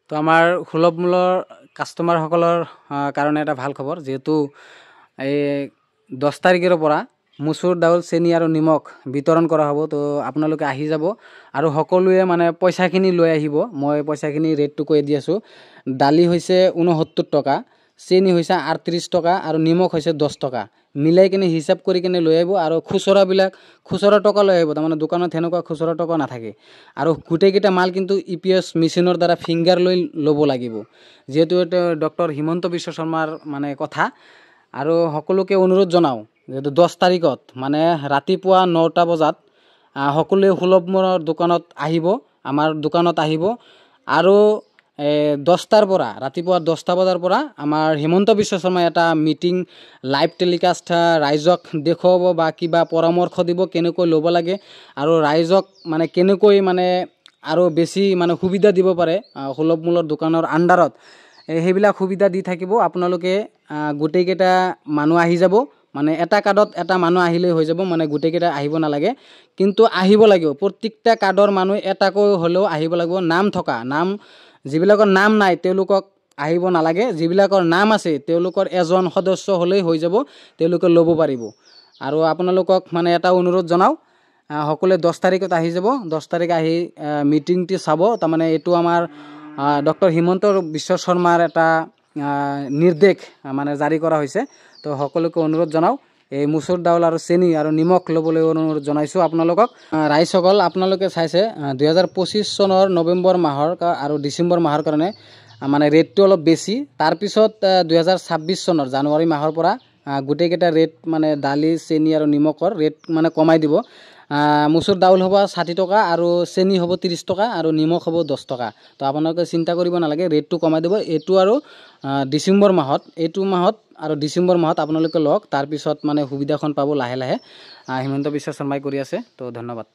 তো আমাৰ সুলভ মূল্যৰ কাষ্টমাৰসকলৰ কাৰণে এটা ভাল খবৰ, যেহেতু এই 10 তাৰিখৰ পৰা মচুৰ দাউল, চেনি আৰু নিমখ বিতৰণ কৰা হ'ব। তো আপোনালোকে আহি যাব আৰু সকলোৱে মানে পইচাখিনি লৈ আহিব। মই পইচাখিনি ৰেটটো কৈ দি আছোঁ। দালি হৈছে 69 টকা, চেনি হৈছে 38 টকা আৰু নিমখ হৈছে 10 টকা। মিলাই কিনে হিচাপ কৰি কিনে লৈ আহিব আৰু খুচুৰা টকা লৈ আহিব। তাৰমানে দোকানত সেনেকুৱা খুচুৰা টকা নাথাকে। আৰু গোটেইকেইটা মাল কিন্তু EPS মেচিনৰ দ্বাৰা ফিংগাৰ লৈ ল'ব লাগিব, যিহেতু এইটো ডক্টৰ হিমন্ত বিশ্ব শৰ্মাৰ মানে কথা। আৰু সকলোকে অনুৰোধ জনাওঁ, যিহেতু 10 তাৰিখত মানে ৰাতিপুৱা 9টা বজাত সকলোৱে সুলভ মূল্যৰ দোকানত আহিব, আমাৰ দোকানত আহিব। আৰু 10টাৰ পৰা ৰাতিপুৱা 10টা বজাৰ পৰা আমাৰ হিমন্ত বিশ্ব শৰ্মাই এটা মিটিং লাইভ টেলিকাষ্ট ৰাইজক দেখুৱাব বা কিবা পৰামৰ্শ দিব কেনেকৈ ল'ব লাগে আৰু ৰাইজক মানে কেনেকৈ মানে আৰু বেছি মানে সুবিধা দিব পাৰে সুলভ মূল্যৰ দোকানৰ আণ্ডাৰত, সেইবিলাক সুবিধা দি থাকিব। আপোনালোকে গোটেইকেইটা মানুহ আহি যাব, মানে এটা কাৰ্ডত এটা মানুহ আহিলেই হৈ যাব, মানে গোটেইকেইটা আহিব নালাগে, কিন্তু আহিব লাগিব। প্ৰত্যেকটা কাৰ্ডৰ মানুহ এটাকৈ হ'লেও আহিব লাগিব। নাম থকা, যিবিলাকৰ নাম নাই তেওঁলোকক আহিব নালাগে। যিবিলাকৰ নাম আছে তেওঁলোকৰ এজন সদস্য হ'লেই হৈ যাব, তেওঁলোকে ল'ব পাৰিব। আৰু আপোনালোকক মানে এটা অনুৰোধ জনাওঁ, সকলোৱে 10 তাৰিখত আহি যাব। 10 তাৰিখ আহি মিটিংটি চাব। তাৰমানে এইটো আমাৰ ডক্টৰ হিমন্ত বিশ্ব শৰ্মাৰ এটা নিৰ্দেশ মানে জাৰি কৰা হৈছে। তো সকলোকে অনুৰোধ জনাওঁ, এই মচুৰ দাউল আৰু চেনি আৰু নিমখ ল'বলৈ অনুৰোধ জনাইছোঁ আপোনালোকক। ৰাইজসকল, আপোনালোকে চাইছে 2025 চনৰ নৱেম্বৰ মাহৰ আৰু ডিচেম্বৰ মাহৰ কাৰণে মানে ৰেটটো অলপ বেছি। তাৰপিছত 2026 চনৰ জানুৱাৰী মাহৰ পৰা গোটেইকেইটা ৰেট মানে দালি, চেনি আৰু নিমখৰ ৰেট মানে কমাই দিব। মচুৰ দাউল হ'ব 60 টকা আৰু চেনি হ'ব 30 টকা আৰু নিমখ হ'ব 10 টকা। তো আপোনালোকে চিন্তা কৰিব নালাগে, ৰেটটো কমাই দিব। এইটো আৰু ডিচেম্বৰ মাহত, এইটো মাহত আৰু ডিচেম্বৰ মাহত আপোনালোকে লওক, তাৰপিছত মানে সুবিধাখন পাব লাহে লাহে। হিমন্ত বিশ্ব শৰ্মাই কৰি আছে। তো ধন্যবাদ।